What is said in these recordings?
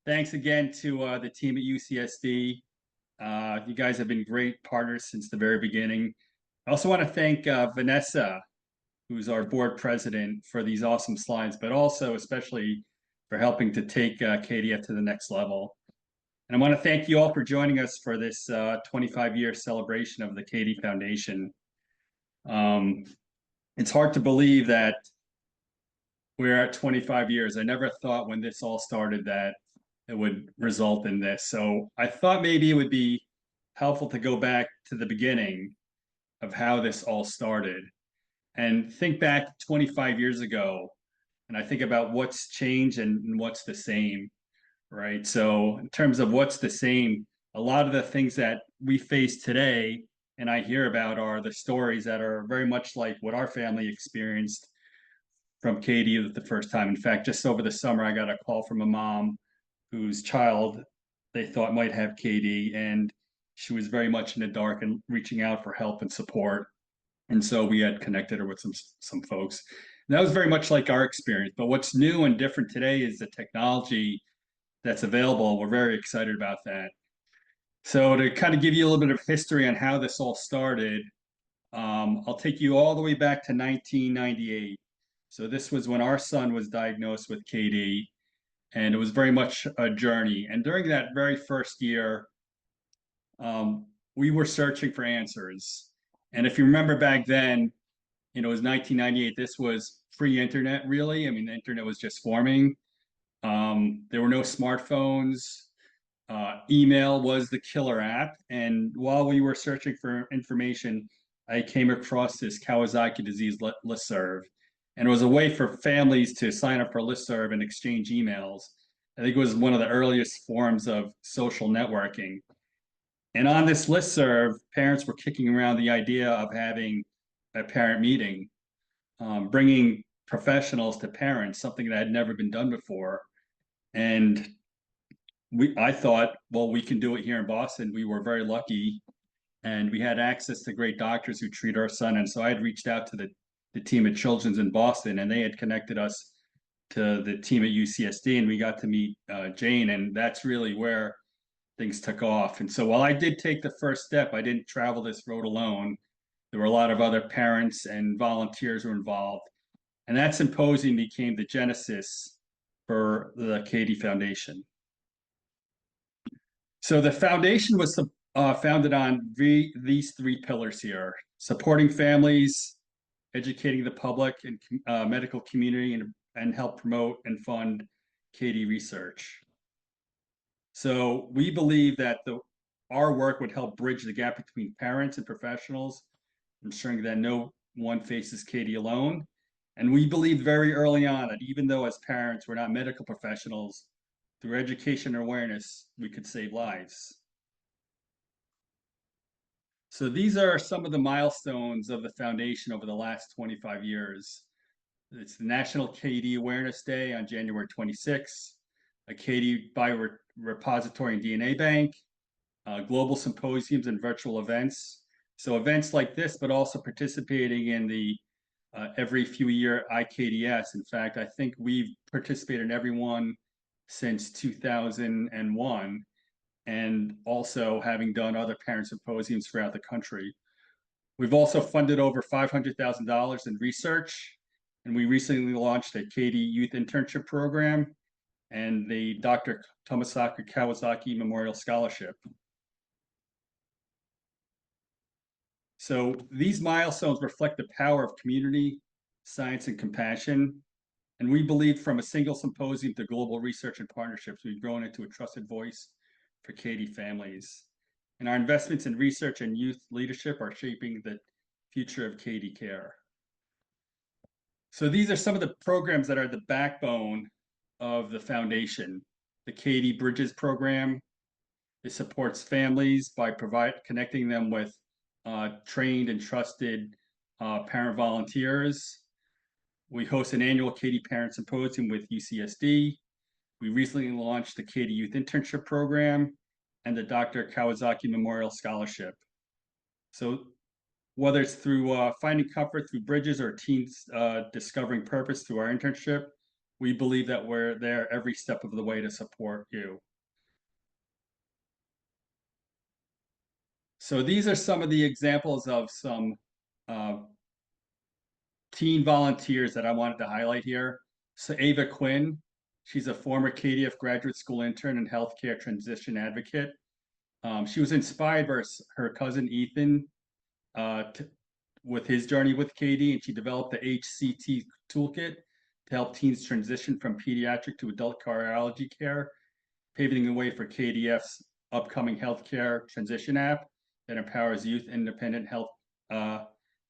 Thanks again to the team at UCSD. You guys have been great partners since the very beginning. I also want to thank Vanessa, who's our board president, for these awesome slides, but also especially for helping to take KDF to the next level. And I want to thank you all for joining us for this 25-year celebration of the KD Foundation. It's hard to believe that we're at 25 years. I never thought when this all started that it would result in this. So I thought maybe it would be helpful to go back to the beginning of how this all started and think back 25 years ago. And I think about what's changed and what's the same, right? So in terms of what's the same, a lot of the things that we face today and I hear about are the stories that are very much like what our family experienced from Katie the first time. In fact, just over the summer, I got a call from a mom whose child they thought might have KD, and she was very much in the dark and reaching out for help and support. And so we had connected her with some folks. And that was very much like our experience. But what's new and different today is the technology that's available. We're very excited about that. So to kind of give you a little bit of history on how this all started, I'll take you all the way back to 1998. So this was when our son was diagnosed with KD, and it was very much a journey. And during that very first year, we were searching for answers. And if you remember back then, it was 1998. This was pre-internet, really. I mean, the internet was just forming. There were no smartphones. Email was the killer app. And while we were searching for information, I came across this Kawasaki Disease listserv. And it was a way for families to sign up for a listserv and exchange emails. I think it was one of the earliest forms of social networking. And on this listserv, parents were kicking around the idea of having a parent meeting, bringing professionals to parents, something that had never been done before. And I thought, well, we can do it here in Boston. We were very lucky, and we had access to great doctors who treat our son. And so I had reached out to the team at Children's in Boston, and they had connected us to the team at UCSD, and we got to meet Jane, and that's really where things took off. And so while I did take the first step, I didn't travel this road alone. There were a lot of other parents and volunteers who were involved. And that symposium became the genesis for the KD Foundation. So the foundation was founded on these three pillars here: supporting families, educating the public and medical community, and help promote and fund KD research. So we believe that our work would help bridge the gap between parents and professionals, ensuring that no one faces KD alone. And we believed very early on that even though as parents we're not medical professionals, through education and awareness, we could save lives. So these are some of the milestones of the foundation over the last 25 years. It's the National KD Awareness Day on January 26th, a KD biorepository and DNA bank, global symposiums and virtual events. So events like this, but also participating in the every few year IKDS. In fact, I think we've participated in every one since 2001, and also having done other parent symposiums throughout the country. We've also funded over $500,000 in research, and we recently launched a KD Youth Internship Program and the Dr. Tomosaku Kawasaki Memorial Scholarship. So these milestones reflect the power of community, science, and compassion. And we believe from a single symposium to global research and partnerships, we've grown into a trusted voice for KD families. And our investments in research and youth leadership are shaping the future of KD care. So these are some of the programs that are the backbone of the foundation. The KD Bridges program. It supports families by connecting them with trained and trusted parent volunteers. We host an annual KD Parent Symposium with UCSD. We recently launched the KD Youth Internship Program and the Dr. Kawasaki Memorial Scholarship. So whether it's through finding comfort through bridges or teens discovering purpose through our internship, We believe that we're there every step of the way to support you. So these are some of the examples of some uh, teen volunteers that I wanted to highlight here. So Ava Quinn, she's a former KDF graduate school intern and healthcare transition advocate. She was inspired by her cousin Ethan with his journey with KD, and she developed the HCT toolkit to help teens transition from pediatric to adult cardiology care, paving the way for KDF's upcoming healthcare transition app that empowers youth independent health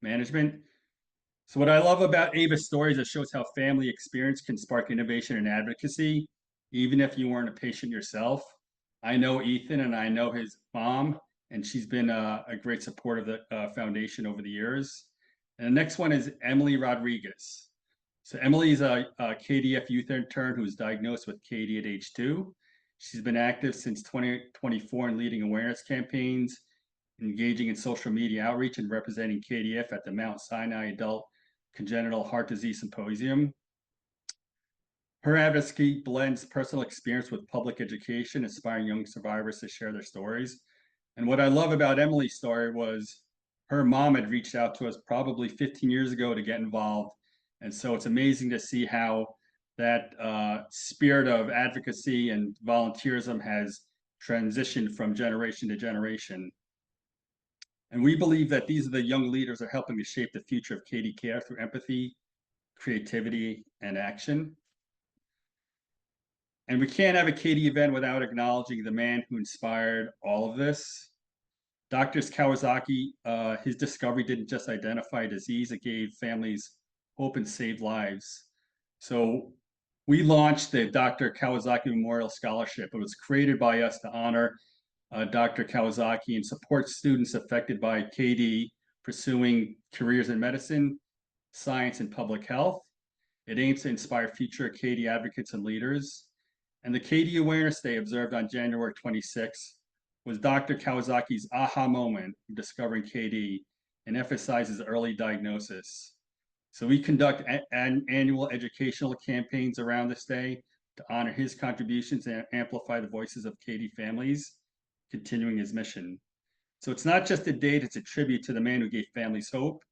management. So what I love about Ava's story is it shows how family experience can spark innovation and advocacy, even if you weren't a patient yourself. I know Ethan and I know his mom, and she's been a great support of the foundation over the years. And the next one is Emily Rodriguez. So Emily is a KDF youth intern who was diagnosed with KD at age 2. She's been active since 2024 in leading awareness campaigns, engaging in social media outreach, and representing KDF at the Mount Sinai Adult Congenital Heart Disease Symposium. Her advocacy blends personal experience with public education, inspiring young survivors to share their stories. And what I love about Emily's story was her mom had reached out to us probably 15 years ago to get involved. And so it's amazing to see how that spirit of advocacy and volunteerism has transitioned from generation to generation. And we believe that these are the young leaders that are helping to shape the future of KD Care through empathy, creativity, and action. And we can't have a KD event without acknowledging the man who inspired all of this. Dr. Kawasaki, his discovery didn't just identify a disease, it gave families hope and saved lives. So we launched the Dr. Kawasaki Memorial Scholarship. It was created by us to honor Dr. Kawasaki and support students affected by KD pursuing careers in medicine, science, and public health. It aims to inspire future KD advocates and leaders. And the KD Awareness Day observed on January 26th was Dr. Kawasaki's aha moment of discovering KD and emphasizes early diagnosis. So we conduct annual educational campaigns around this day to honor his contributions and amplify the voices of KD families, continuing his mission. So it's not just a date, it's a tribute to the man who gave families hope.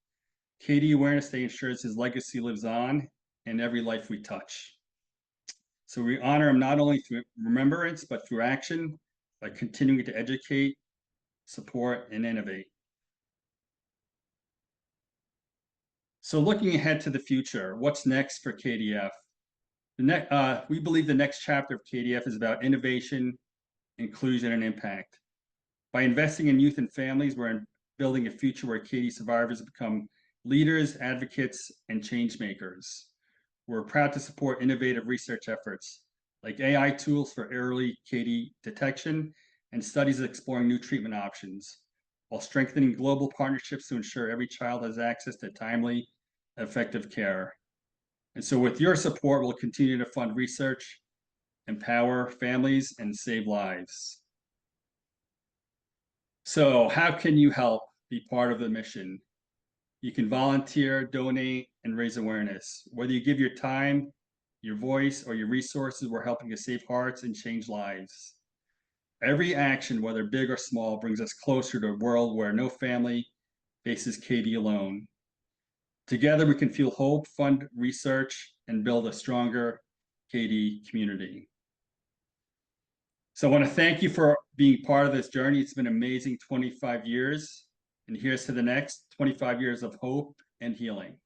KD Awareness Day ensures his legacy lives on in every life we touch. So we honor him not only through remembrance, but through action by continuing to educate, support, and innovate. So looking ahead to the future, what's next for KDF? We believe the next chapter of KDF is about innovation, inclusion, and impact. By investing in youth and families, we're building a future where KD survivors become leaders, advocates, and change makers. We're proud to support innovative research efforts like AI tools for early KD detection and studies exploring new treatment options, while strengthening global partnerships to ensure every child has access to timely, effective care. And so with your support, we'll continue to fund research, empower families, and save lives. So how can you help be part of the mission? You can volunteer, donate, and raise awareness. Whether you give your time, your voice, or your resources, we're helping to save hearts and change lives. Every action, whether big or small, brings us closer to a world where no family faces KD alone. Together, we can fuel hope, fund research, and build a stronger KD community. So I want to thank you for being part of this journey. It's been an amazing 25 years. And here's to the next 25 years of hope and healing.